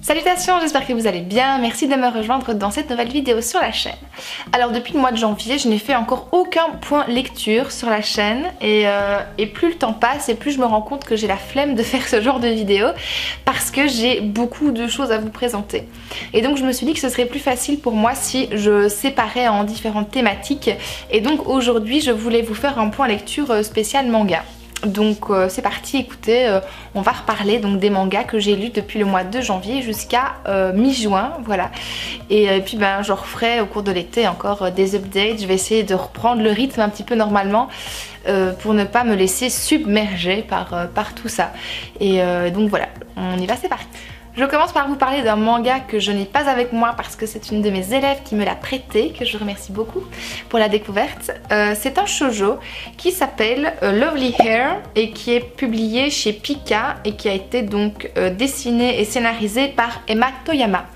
Salutations, j'espère que vous allez bien, merci de me rejoindre dans cette nouvelle vidéo sur la chaîne. Alors depuis le mois de janvier, je n'ai fait encore aucun point lecture sur la chaîne et plus le temps passe et plus je me rends compte que j'ai la flemme de faire ce genre de vidéo parce que j'ai beaucoup de choses à vous présenter. Et donc je me suis dit que ce serait plus facile pour moi si je séparais en différentes thématiques et donc aujourd'hui je voulais vous faire un point lecture spécial manga. Donc c'est parti, écoutez, on va reparler donc des mangas que j'ai lus depuis le mois de janvier jusqu'à mi-juin, voilà. Et puis ben je referai au cours de l'été encore des updates, je vais essayer de reprendre le rythme un petit peu normalement pour ne pas me laisser submerger par tout ça. Et donc voilà, on y va, c'est parti. Je commence par vous parler d'un manga que je n'ai pas avec moi parce que c'est une de mes élèves qui me l'a prêté, que je remercie beaucoup pour la découverte. C'est un shoujo qui s'appelle Lovely Hair et qui est publié chez Pika et qui a été donc dessiné et scénarisé par Emma Toyama.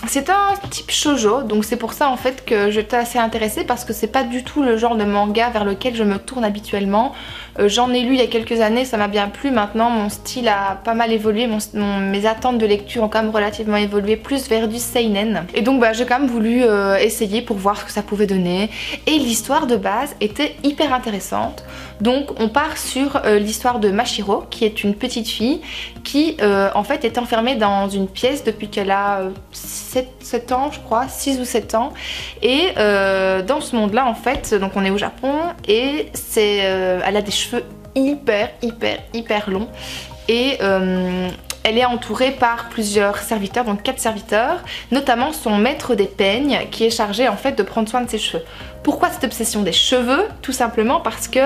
C'est un type shoujo, donc c'est pour ça en fait que j'étais assez intéressée parce que c'est pas du tout le genre de manga vers lequel je me tourne habituellement. J'en ai lu il y a quelques années, ça m'a bien plu. Maintenant mon style a pas mal évolué, mes attentes de lecture ont quand même relativement évolué, plus vers du seinen. Et donc bah, j'ai quand même voulu essayer pour voir ce que ça pouvait donner. Et l'histoire de base était hyper intéressante. Donc on part sur l'histoire de Mashiro, qui est une petite fille qui en fait est enfermée dans une pièce depuis qu'elle a 7 ans je crois, 6 ou 7 ans. Et dans ce monde là en fait, donc on est au Japon et elle a des cheveux hyper longs et elle est entourée par plusieurs serviteurs, donc 4 serviteurs, notamment son maître des peignes qui est chargé en fait de prendre soin de ses cheveux. Pourquoi cette obsession des cheveux? Tout simplement parce que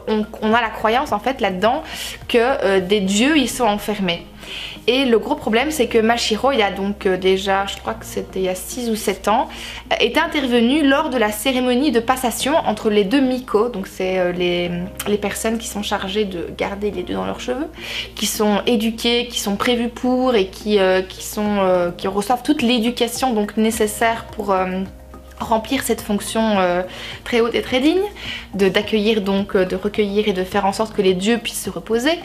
on a la croyance en fait là-dedans que des dieux y sont enfermés. Et le gros problème c'est que Mashiro, il y a donc déjà, je crois que c'était il y a 6 ou 7 ans, est intervenu lors de la cérémonie de passation entre les deux Miko, donc c'est les personnes qui sont chargées de garder les dieux dans leurs cheveux, qui sont éduquées, qui sont prévues pour et qui reçoivent toute l'éducation donc nécessaire pour remplir cette fonction très haute et très digne, d'accueillir donc, de recueillir et de faire en sorte que les dieux puissent se reposer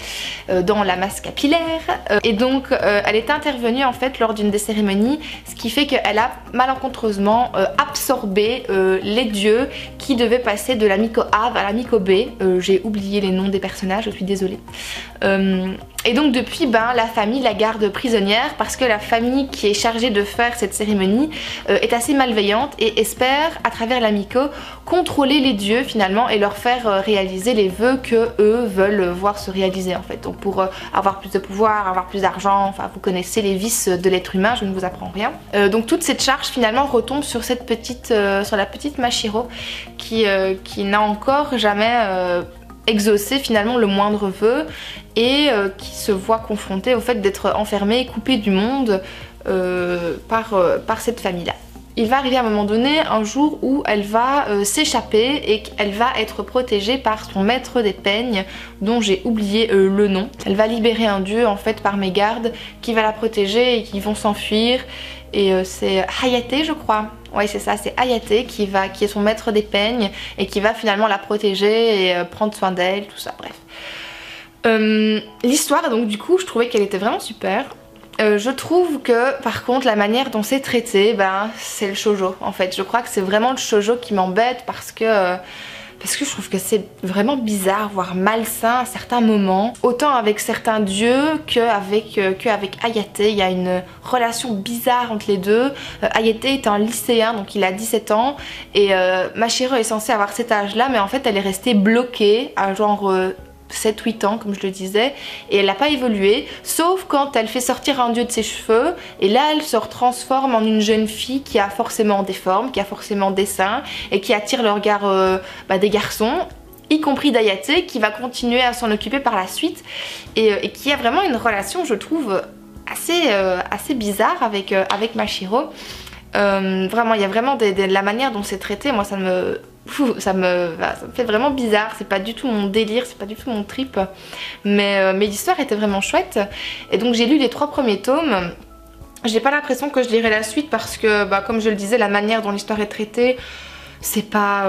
dans la masse capillaire. Et donc elle est intervenue en fait lors d'une des cérémonies, ce qui fait qu'elle a malencontreusement absorbé les dieux qui devaient passer de la Miko A à la Miko B. J'ai oublié les noms des personnages, je suis désolée. Et donc depuis, la famille la garde prisonnière parce que la famille qui est chargée de faire cette cérémonie est assez malveillante et espère à travers la Miko contrôler les dieux finalement et leur faire réaliser les vœux que eux veulent voir se réaliser en fait. Donc pour avoir plus de pouvoir, avoir plus d'argent, enfin vous connaissez les vices de l'être humain, je ne vous apprends rien. Donc toute cette charge finalement retombe sur la petite Mashiro qui n'a encore jamais exaucer finalement le moindre vœu et qui se voit confrontée au fait d'être enfermée, coupée du monde par cette famille-là. Il va arriver à un moment donné un jour où elle va s'échapper et qu'elle va être protégée par son maître des peignes dont j'ai oublié le nom. Elle va libérer un dieu en fait par mégarde qui va la protéger et qui vont s'enfuir. Et c'est Hayate je crois, ouais c'est ça, c'est Hayate qui est son maître des peignes et qui va finalement la protéger et prendre soin d'elle, tout ça, bref. L'histoire donc du coup je trouvais qu'elle était vraiment super. Je trouve que par contre la manière dont c'est traité, c'est le shoujo en fait. Je crois que c'est vraiment le shoujo qui m'embête parce que je trouve que c'est vraiment bizarre, voire malsain à certains moments. Autant avec certains dieux qu'avec Hayate, il y a une relation bizarre entre les deux. Hayate est un lycéen, donc il a 17 ans, et Mashiro est censée avoir cet âge-là, mais en fait elle est restée bloquée à genre 7-8 ans comme je le disais et elle n'a pas évolué sauf quand elle fait sortir un dieu de ses cheveux et là elle se transforme en une jeune fille qui a forcément des formes, qui a forcément des seins et qui attire le regard des garçons, y compris d'Hayate qui va continuer à s'en occuper par la suite et qui a vraiment une relation je trouve assez bizarre avec Mashiro. Vraiment il y a vraiment la manière dont c'est traité, moi ça me fait vraiment bizarre, c'est pas du tout mon délire, c'est pas du tout mon trip, mais l'histoire était vraiment chouette et donc j'ai lu les 3 premiers tomes. J'ai pas l'impression que je lirai la suite parce que comme je le disais, la manière dont l'histoire est traitée c'est pas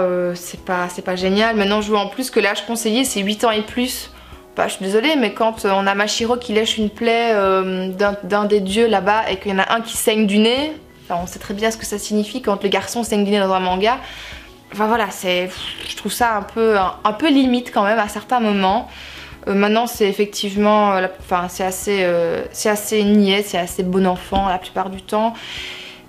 génial. Maintenant je vois en plus que l'âge conseillé c'est 8 ans et plus bah, je suis désolée, mais quand on a Mashiro qui lèche une plaie d'un des dieux là-bas et qu'il y en a un qui saigne du nez, enfin, on sait très bien ce que ça signifie quand le garçon saigne du nez dans un manga. Enfin voilà, je trouve ça un peu limite quand même à certains moments. Maintenant c'est effectivement, enfin, c'est assez niais, c'est assez bon enfant la plupart du temps.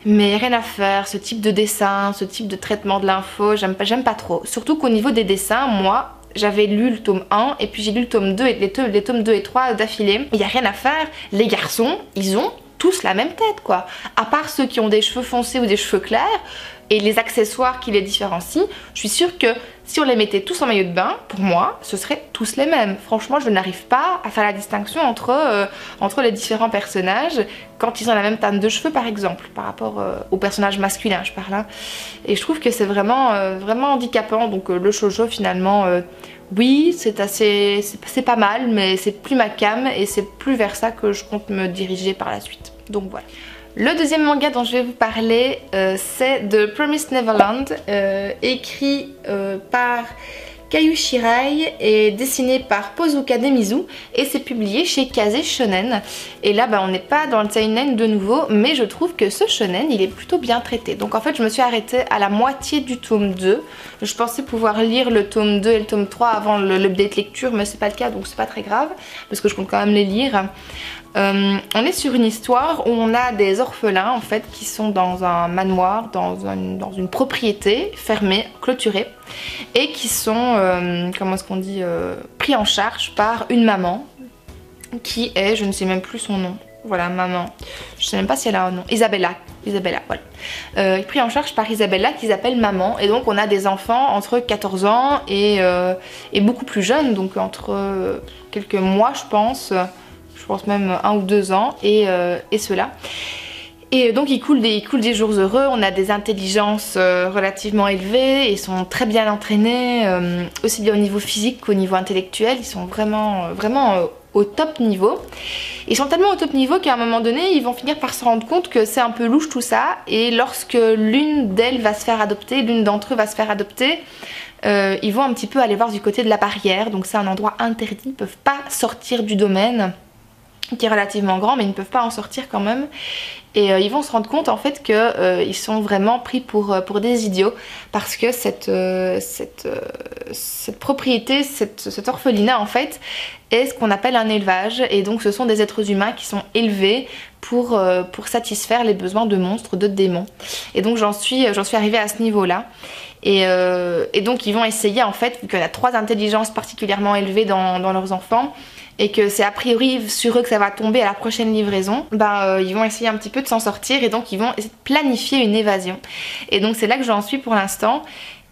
Mais rien à faire, ce type de dessin, ce type de traitement de l'info, j'aime pas trop. Surtout qu'au niveau des dessins, moi, j'avais lu le tome 1 et puis j'ai lu le tome 2 et les tomes 2 et 3 d'affilée. Il n'y a rien à faire, les garçons, ils ont tous la même tête quoi. À part ceux qui ont des cheveux foncés ou des cheveux clairs et les accessoires qui les différencient, je suis sûre que si on les mettait tous en maillot de bain, pour moi, ce seraient tous les mêmes. Franchement, je n'arrive pas à faire la distinction entre les différents personnages quand ils ont la même teinte de cheveux par exemple, par rapport aux personnages masculins, je parle. Hein. Et je trouve que c'est vraiment handicapant, donc le shoujo finalement... oui, c'est pas mal, mais c'est plus ma came et c'est plus vers ça que je compte me diriger par la suite. Donc voilà. Le deuxième manga dont je vais vous parler, c'est The Promised Neverland, écrit par Kayu Shirai et dessiné par Pozuka Demizu, et c'est publié chez Kaze Shonen. Et là on n'est pas dans le seinen de nouveau, mais je trouve que ce shonen il est plutôt bien traité. Donc en fait je me suis arrêtée à la moitié du tome 2. Je pensais pouvoir lire le tome 2 et le tome 3 avant l'update lecture, mais c'est pas le cas, donc c'est pas très grave parce que je compte quand même les lire. On est sur une histoire où on a des orphelins en fait qui sont dans un manoir, dans une propriété fermée, clôturée, et qui sont, comment est-ce qu'on dit, pris en charge par une maman qui est, je ne sais même plus son nom, voilà, maman, je sais même pas si elle a un nom, Isabella, voilà. Pris en charge par Isabella qu'ils appellent maman, et donc on a des enfants entre 14 ans et beaucoup plus jeunes, donc entre quelques mois je pense même 1 ou 2 ans et ceux-là. Et donc ils coulent des jours heureux, on a des intelligences relativement élevées, ils sont très bien entraînés, aussi bien au niveau physique qu'au niveau intellectuel, ils sont vraiment au top niveau. Ils sont tellement au top niveau qu'à un moment donné, ils vont finir par se rendre compte que c'est un peu louche tout ça, et lorsque l'une d'elles va se faire adopter, l'une d'entre eux va se faire adopter, ils vont un petit peu aller voir du côté de la barrière, donc c'est un endroit interdit, ils ne peuvent pas sortir du domaine, qui est relativement grand, mais ils ne peuvent pas en sortir quand même. Et ils vont se rendre compte en fait qu'ils sont vraiment pris pour des idiots, parce que cette propriété, cet orphelinat en fait est ce qu'on appelle un élevage, et donc ce sont des êtres humains qui sont élevés pour satisfaire les besoins de monstres, de démons. Et donc j'en suis arrivée à ce niveau là. Et donc ils vont essayer en fait, vu qu'il y a 3 intelligences particulièrement élevées dans leurs enfants, et que c'est a priori sur eux que ça va tomber à la prochaine livraison, ils vont essayer un petit peu de s'en sortir, et donc ils vont essayer de planifier une évasion. Et donc c'est là que j'en suis pour l'instant,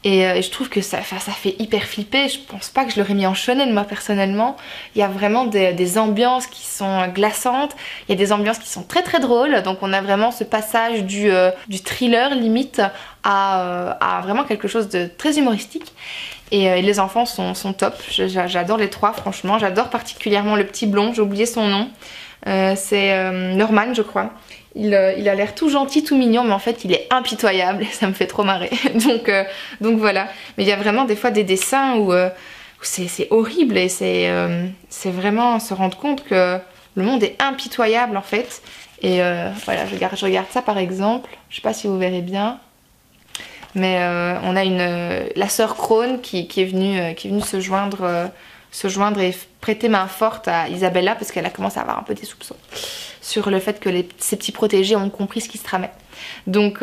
et je trouve que ça fait hyper flipper. Je pense pas que je l'aurais mis en shonen moi personnellement. Il y a vraiment des ambiances qui sont glaçantes, il y a des ambiances qui sont très très drôles, donc on a vraiment ce passage du thriller limite à vraiment quelque chose de très humoristique. Et les enfants sont top, j'adore les 3 franchement, j'adore particulièrement le petit blond, j'ai oublié son nom, c'est Norman je crois. Il a l'air tout gentil, tout mignon, mais en fait il est impitoyable et ça me fait trop marrer. donc voilà, mais il y a vraiment des fois des dessins où c'est horrible, et c'est vraiment se rendre compte que le monde est impitoyable en fait. Et voilà, je regarde ça par exemple, je sais pas si vous verrez bien. Mais on a la sœur Krone qui est venue se joindre et prêter main forte à Isabella, parce qu'elle a commencé à avoir un peu des soupçons sur le fait que ses petits protégés ont compris ce qui se tramait. Donc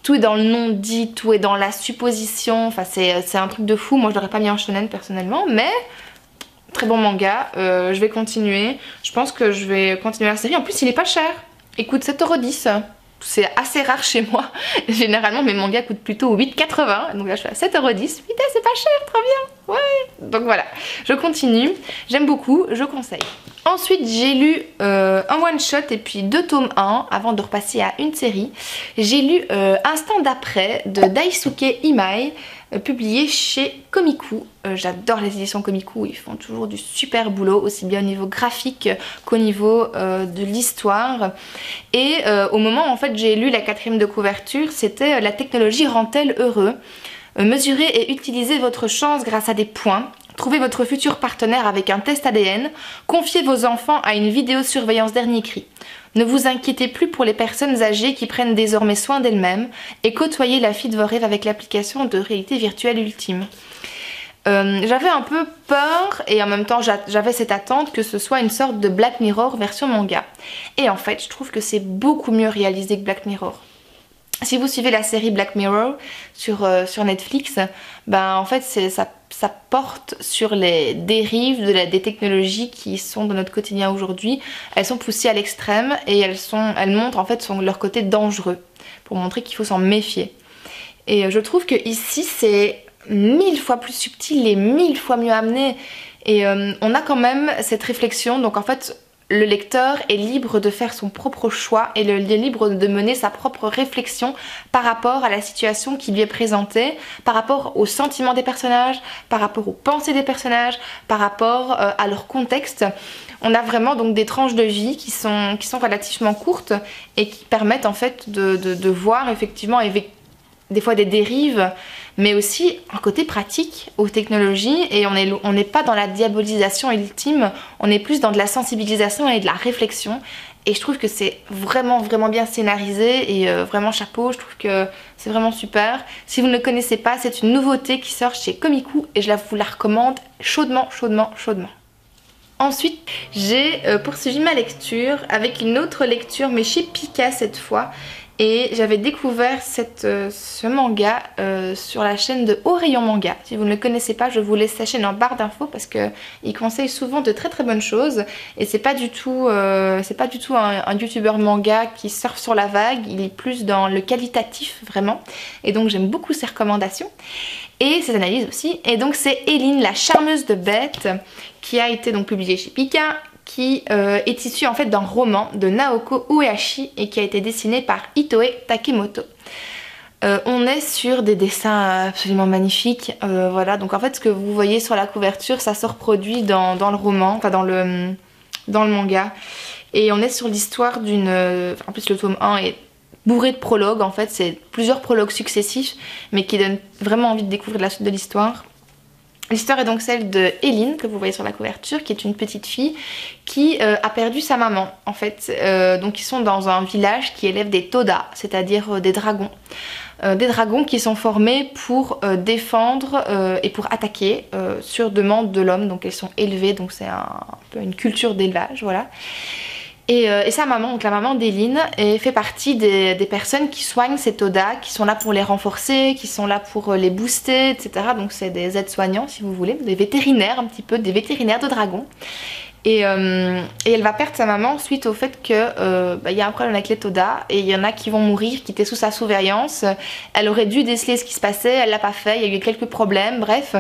tout est dans le non-dit, tout est dans la supposition, enfin c'est un truc de fou. Moi je l'aurais pas mis en shonen personnellement, mais très bon manga, je vais continuer. Je pense que je vais continuer la série, en plus il est pas cher, il coûte 7,10 €. C'est assez rare chez moi. Généralement mes mangas coûtent plutôt 8,80 €. Donc là je suis à 7,10 €. Putain c'est pas cher, trop bien. Ouais. Donc voilà, je continue. J'aime beaucoup, je conseille. Ensuite j'ai lu un one shot et puis 2 tomes 1 avant de repasser à une série. J'ai lu Instant d'après de Daisuke Imai, publié chez Komiku. J'adore les éditions Komiku, ils font toujours du super boulot, aussi bien au niveau graphique qu'au niveau de l'histoire. Et au moment où en fait j'ai lu la 4e de couverture, c'était La technologie rend-elle heureux? Mesurez et utilisez votre chance grâce à des points. Trouvez votre futur partenaire avec un test ADN. Confiez vos enfants à une vidéosurveillance dernier cri. Ne vous inquiétez plus pour les personnes âgées qui prennent désormais soin d'elles-mêmes et côtoyez la fille de vos rêves avec l'application de réalité virtuelle ultime. J'avais un peu peur et en même temps j'avais cette attente que ce soit une sorte de Black Mirror version manga. Et en fait je trouve que c'est beaucoup mieux réalisé que Black Mirror. Si vous suivez la série Black Mirror sur Netflix, ben en fait ça porte sur les dérives des technologies qui sont dans notre quotidien aujourd'hui. Elles sont poussées à l'extrême et elles montrent en fait leur côté dangereux pour montrer qu'il faut s'en méfier. Et je trouve que ici c'est 1000 fois plus subtil et 1000 fois mieux amené. Et on a quand même cette réflexion, donc en fait le lecteur est libre de faire son propre choix et il est libre de mener sa propre réflexion par rapport à la situation qui lui est présentée, par rapport aux sentiments des personnages, par rapport aux pensées des personnages, par rapport à leur contexte. On a vraiment donc des tranches de vie qui sont relativement courtes et qui permettent en fait de voir effectivement des fois des dérives, mais aussi un côté pratique aux technologies, et on n'est pas dans la diabolisation ultime, on est plus dans de la sensibilisation et de la réflexion, et je trouve que c'est vraiment bien scénarisé, et vraiment chapeau, je trouve que c'est vraiment super. Si vous ne le connaissez pas, c'est une nouveauté qui sort chez Komiku et je vous la recommande chaudement. Ensuite, j'ai poursuivi ma lecture avec une autre lecture, mais chez Pika cette fois. Et j'avais découvert ce manga sur la chaîne de Haut Rayon Manga. Si vous ne le connaissez pas, je vous laisse sa chaîne en barre d'infos parce qu'il conseille souvent de très bonnes choses. Et c'est pas du tout un youtubeur manga qui surfe sur la vague, il est plus dans le qualitatif vraiment. Et donc j'aime beaucoup ses recommandations et ses analyses aussi. Et donc c'est Eileen, la charmeuse de bêtes, qui a été donc publiée chez Pika, qui est issu en fait d'un roman de Naoko Uehashi et qui a été dessiné par Itoe Takemoto. On est sur des dessins absolument magnifiques, voilà, donc en fait ce que vous voyez sur la couverture ça se reproduit dans le roman, enfin dans le manga, et on est sur l'histoire d'une... en plus le tome 1 est bourré de prologues, en fait c'est plusieurs prologues successifs mais qui donnent vraiment envie de découvrir la suite de l'histoire. L'histoire est donc celle de Eileen, que vous voyez sur la couverture, qui est une petite fille qui a perdu sa maman en fait. Donc ils sont dans un village qui élève des Toda, c'est-à-dire des dragons. Des dragons qui sont formés pour défendre et pour attaquer sur demande de l'homme. Donc elles sont élevées, donc c'est un peu une culture d'élevage, voilà. Et sa maman, donc la maman d'Eileen, fait partie des personnes qui soignent ces Toda, qui sont là pour les renforcer, qui sont là pour les booster, etc. Donc c'est des aides-soignants si vous voulez, des vétérinaires un petit peu, des vétérinaires de dragons. Et elle va perdre sa maman suite au fait que y a un problème avec les Toda et il y en a qui vont mourir, qui étaient sous sa surveillance. Elle aurait dû déceler ce qui se passait, elle l'a pas fait, il y a eu quelques problèmes, bref.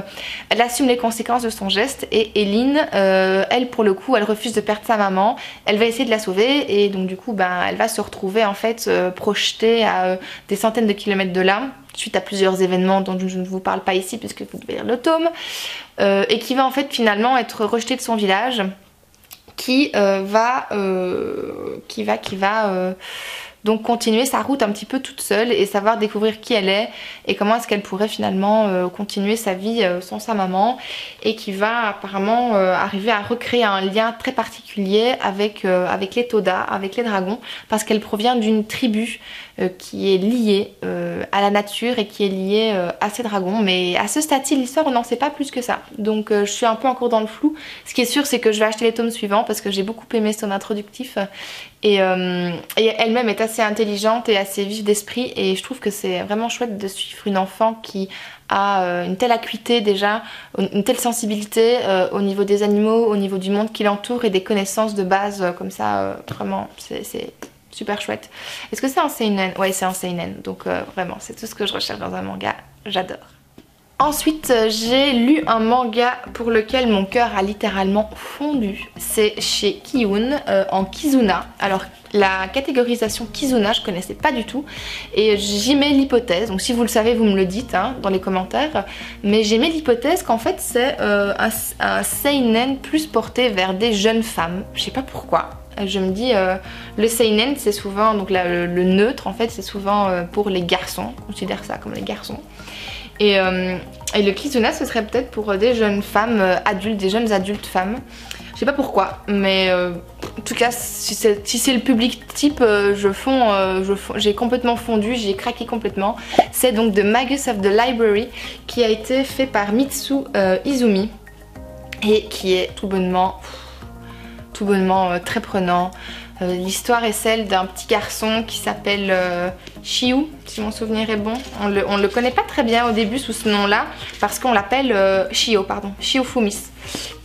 Elle assume les conséquences de son geste et Eileen, elle pour le coup, elle refuse de perdre sa maman. Elle va essayer de la sauver et donc du coup elle va se retrouver en fait projetée à des centaines de kilomètres de là, suite à plusieurs événements dont je ne vous parle pas ici puisque vous devez lire le tome, et qui va en fait finalement être rejetée de son village, qui va donc continuer sa route un petit peu toute seule et savoir découvrir qui elle est et comment est-ce qu'elle pourrait finalement continuer sa vie sans sa maman, et qui va apparemment arriver à recréer un lien très particulier avec les Toda, avec les dragons, parce qu'elle provient d'une tribu qui est liée à la nature et qui est liée à ces dragons, mais à ce stade-ci de l'histoire on n'en sait pas plus que ça, donc je suis un peu encore dans le flou. Ce qui est sûr c'est que je vais acheter les tomes suivants parce que j'ai beaucoup aimé ce tome introductif, et elle-même est assez intelligente et assez vive d'esprit, et je trouve que c'est vraiment chouette de suivre une enfant qui a une telle acuité déjà, une telle sensibilité au niveau des animaux, au niveau du monde qui l'entoure et des connaissances de base comme ça, vraiment c'est super chouette. Est-ce que c'est un seinen? Ouais, c'est un seinen, donc vraiment c'est tout ce que je recherche dans un manga, j'adore. Ensuite, j'ai lu un manga pour lequel mon cœur a littéralement fondu. C'est chez Kiyun, en Kizuna. Alors, la catégorisation Kizuna, je connaissais pas du tout. Et j'y mets l'hypothèse, donc si vous le savez, vous me le dites dans les commentaires. Mais j'ai mis l'hypothèse qu'en fait, c'est un seinen plus porté vers des jeunes femmes. Je sais pas pourquoi. Je me dis, le seinen, c'est souvent, donc le neutre, en fait, c'est souvent pour les garçons. On considère ça comme les garçons. Et Et le kizuna, ce serait peut-être pour des jeunes femmes adultes, des jeunes adultes femmes. Je sais pas pourquoi, mais en tout cas, si c'est le public type, j'ai complètement fondu, j'ai craqué complètement. C'est donc de Magus of the Library, qui a été fait par Mitsu Izumi, et qui est tout bonnement très prenant. L'histoire est celle d'un petit garçon qui s'appelle Shiu, si mon souvenir est bon. On le connaît pas très bien au début sous ce nom-là, parce qu'on l'appelle Shio Fumis,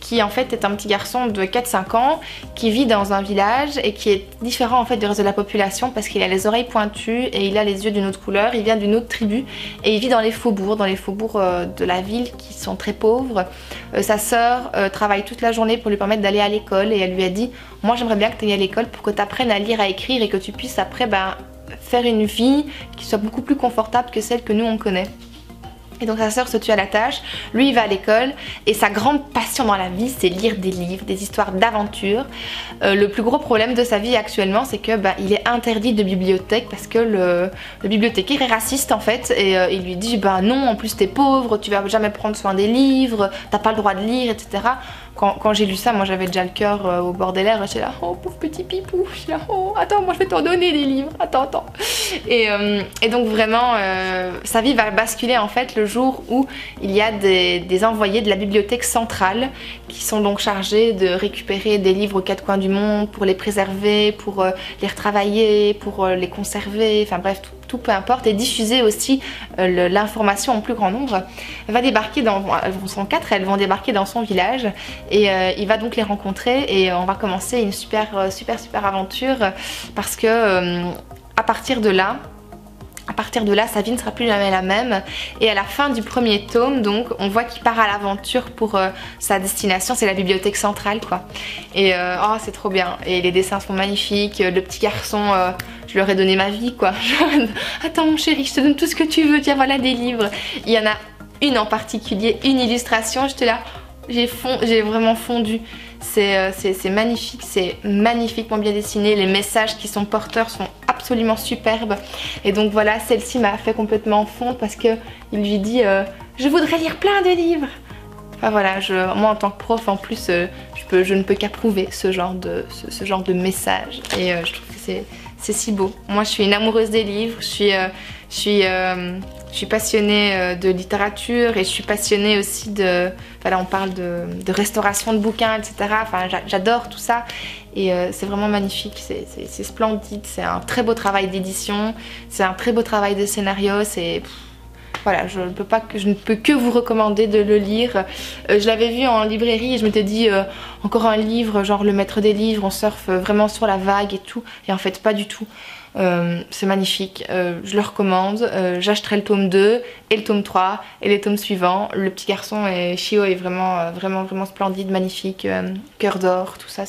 qui en fait est un petit garçon de 4-5 ans qui vit dans un village et qui est différent en fait du reste de la population parce qu'il a les oreilles pointues et il a les yeux d'une autre couleur. Il vient d'une autre tribu et il vit dans les faubourgs de la ville qui sont très pauvres. Sa sœur travaille toute la journée pour lui permettre d'aller à l'école et elle lui a dit « Moi j'aimerais bien que tu ailles à l'école pour que tu apprennes à lire, à écrire et que tu puisses après faire une vie qui soit beaucoup plus confortable que celle que nous on connaît. » Et donc sa sœur se tue à la tâche, lui il va à l'école et sa grande passion dans la vie c'est lire des livres, des histoires d'aventure. Le plus gros problème de sa vie actuellement c'est que il est interdit de bibliothèque parce que le bibliothécaire est raciste en fait et il lui dit non, en plus t'es pauvre, tu vas jamais prendre soin des livres, t'as pas le droit de lire, etc. Quand j'ai lu ça, moi j'avais déjà le cœur au bord des lèvres, j'étais là, oh pauvre petit pipou, j'étais là, oh attends, moi je vais t'en donner des livres, attends. Et donc vraiment, sa vie va basculer en fait le jour où il y a des envoyés de la bibliothèque centrale qui sont donc chargés de récupérer des livres aux quatre coins du monde pour les préserver, pour les retravailler, pour les conserver, enfin bref, tout peu importe, et diffuser aussi l'information en plus grand nombre. Elle va débarquer elles sont 4, elles vont débarquer dans son village et il va donc les rencontrer et on va commencer une super aventure parce que à partir de là, sa vie ne sera plus jamais la même et à la fin du premier tome, donc on voit qu'il part à l'aventure pour sa destination, c'est la bibliothèque centrale quoi. Et oh c'est trop bien et les dessins sont magnifiques, le petit garçon, je leur ai donné ma vie quoi. Attends mon chéri, je te donne tout ce que tu veux, tiens voilà des livres. Il y en a une en particulier, une illustration, j'étais là, j'ai vraiment fondu. C'est magnifique, c'est magnifiquement bien dessiné, les messages qui sont porteurs sont absolument superbes et donc voilà, celle-ci m'a fait complètement fondre parce que il lui dit je voudrais lire plein de livres. Enfin voilà, moi en tant que prof en plus je ne peux qu'approuver ce genre de message et je trouve que c'est si beau. Moi je suis une amoureuse des livres, je suis passionnée de littérature et je suis passionnée aussi voilà, on parle de restauration de bouquins, etc. Enfin, j'adore tout ça et c'est vraiment magnifique, c'est splendide, c'est un très beau travail d'édition, c'est un très beau travail de scénario, voilà, je ne peux que vous recommander de le lire. Je l'avais vu en librairie et je m'étais dit encore un livre, genre le maître des livres, on surfe vraiment sur la vague et tout. Et en fait pas du tout. C'est magnifique, je le recommande. J'achèterai le tome 2 et le tome 3 et les tomes suivants. Le petit garçon et Shio est vraiment splendide, magnifique, cœur d'or, tout ça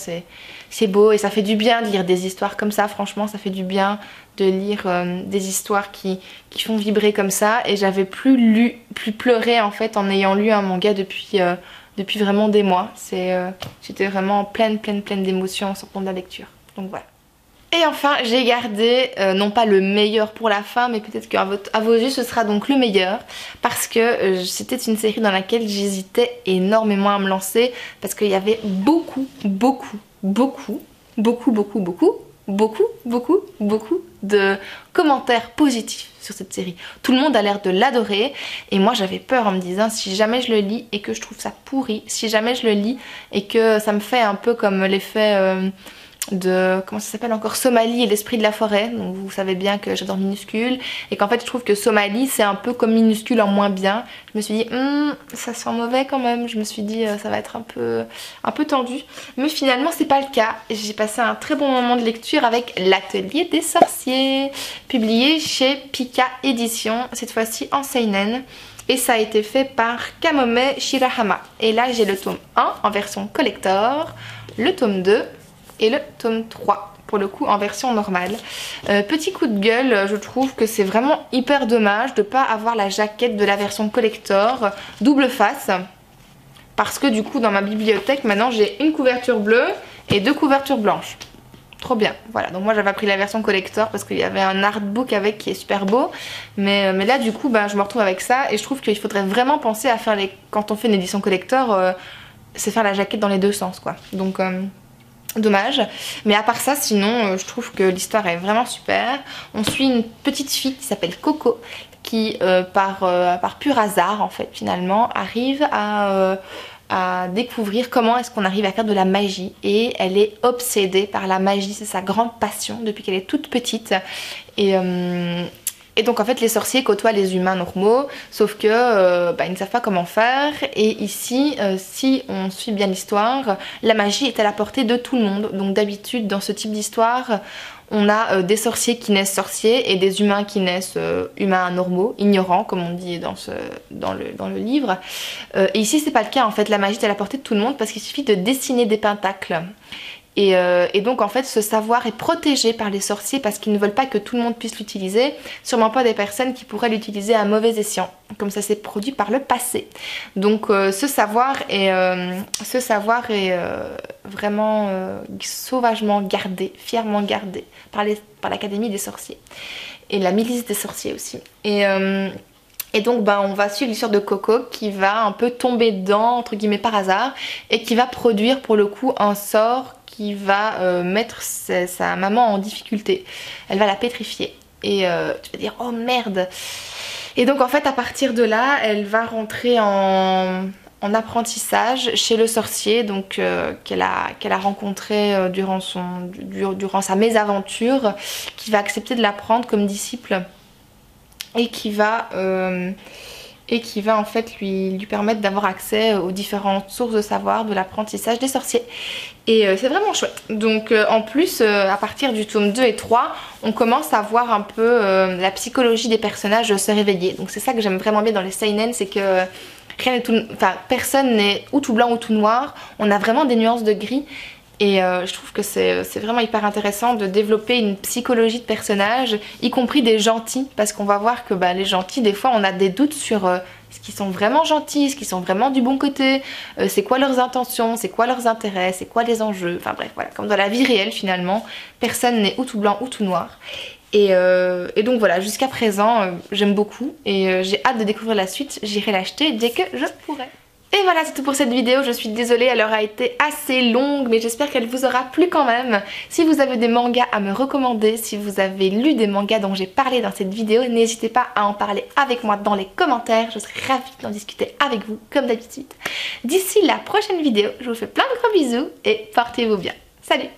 c'est beau et ça fait du bien de lire des histoires comme ça, franchement ça fait du bien de lire des histoires qui font vibrer comme ça et j'avais plus pleuré en fait en ayant lu un manga depuis vraiment des mois. J'étais vraiment pleine d'émotions en sortant de la lecture, donc voilà. Et enfin j'ai gardé, non pas le meilleur pour la fin, mais peut-être qu'à vos yeux ce sera donc le meilleur, parce que c'était une série dans laquelle j'hésitais énormément à me lancer, parce qu'il y avait beaucoup de commentaires positifs sur cette série. Tout le monde a l'air de l'adorer et moi j'avais peur en me disant si jamais je le lis et que je trouve ça pourri, si jamais je le lis et que ça me fait un peu comme l'effet de, comment ça s'appelle encore, Somalie et l'esprit de la forêt, donc vous savez bien que j'adore Minuscule et qu'en fait je trouve que Somalie c'est un peu comme Minuscule en moins bien. Je me suis dit ça sent mauvais quand même, je me suis dit ça va être un peu tendu, mais finalement c'est pas le cas. J'ai passé un très bon moment de lecture avec l'Atelier des sorciers, publié chez Pika Édition, cette fois-ci en seinen. Et ça a été fait par Kamome Shirahama. Et là j'ai le tome 1 en version collector, le tome 2 et le tome 3 pour le coup en version normale. Petit coup de gueule, je trouve que c'est vraiment hyper dommage de ne pas avoir la jaquette de la version collector double face, parce que du coup dans ma bibliothèque maintenant j'ai une couverture bleue et 2 couvertures blanches. trop bien. Voilà, donc moi j'avais pris la version collector parce qu'il y avait un artbook avec qui est super beau. Mais là du coup bah, je me retrouve avec ça et je trouve qu'il faudrait vraiment penser à faire quand on fait une édition collector, c'est faire la jaquette dans les deux sens quoi. Donc dommage. Mais à part ça sinon je trouve que l'histoire est vraiment super. On suit une petite fille qui s'appelle Coco qui par pur hasard en fait finalement arrive à découvrir comment est-ce qu'on arrive à faire de la magie et elle est obsédée par la magie, c'est sa grande passion depuis qu'elle est toute petite et donc en fait les sorciers côtoient les humains normaux sauf que ils ne savent pas comment faire et ici si on suit bien l'histoire la magie est à la portée de tout le monde. Donc d'habitude dans ce type d'histoire on a des sorciers qui naissent sorciers et des humains qui naissent humains normaux, ignorants comme on dit dans le livre. Et ici c'est pas le cas en fait, la magie est à la portée de tout le monde parce qu'il suffit de dessiner des pentacles. Et donc en fait ce savoir est protégé par les sorciers parce qu'ils ne veulent pas que tout le monde puisse l'utiliser, sûrement pas des personnes qui pourraient l'utiliser à mauvais escient, comme ça s'est produit par le passé. Donc ce savoir est vraiment sauvagement gardé, fièrement gardé par l'Académie des sorciers et la milice des sorciers aussi. Et donc bah, on va suivre l'histoire de Coco qui va un peu tomber dedans entre guillemets par hasard et qui va produire pour le coup un sort qui va mettre sa maman en difficulté. Elle va la pétrifier et tu vas dire oh merde. Et donc en fait à partir de là elle va rentrer en apprentissage chez le sorcier donc qu'elle a rencontré durant sa mésaventure, qui va accepter de la prendre comme disciple et qui va en fait lui permettre d'avoir accès aux différentes sources de savoir de l'apprentissage des sorciers. Et c'est vraiment chouette. Donc en plus à partir du tome 2 et 3 on commence à voir un peu la psychologie des personnages se réveiller. Donc c'est ça que j'aime vraiment bien dans les seinen, c'est que personne n'est ou tout blanc ou tout noir, on a vraiment des nuances de gris. Et je trouve que c'est vraiment hyper intéressant de développer une psychologie de personnages, y compris des gentils, parce qu'on va voir que bah, les gentils, des fois on a des doutes sur ce qu'ils sont vraiment gentils, ce qu'ils sont vraiment du bon côté, c'est quoi leurs intentions, c'est quoi leurs intérêts, c'est quoi les enjeux, enfin bref voilà, comme dans la vie réelle finalement, personne n'est ou tout blanc ou tout noir. Et donc voilà, jusqu'à présent j'aime beaucoup et j'ai hâte de découvrir la suite, j'irai l'acheter dès que je pourrai. Et voilà, c'est tout pour cette vidéo, je suis désolée, elle aura été assez longue, mais j'espère qu'elle vous aura plu quand même. Si vous avez des mangas à me recommander, si vous avez lu des mangas dont j'ai parlé dans cette vidéo, n'hésitez pas à en parler avec moi dans les commentaires, je serai ravie d'en discuter avec vous comme d'habitude. D'ici la prochaine vidéo, je vous fais plein de gros bisous et portez-vous bien. Salut!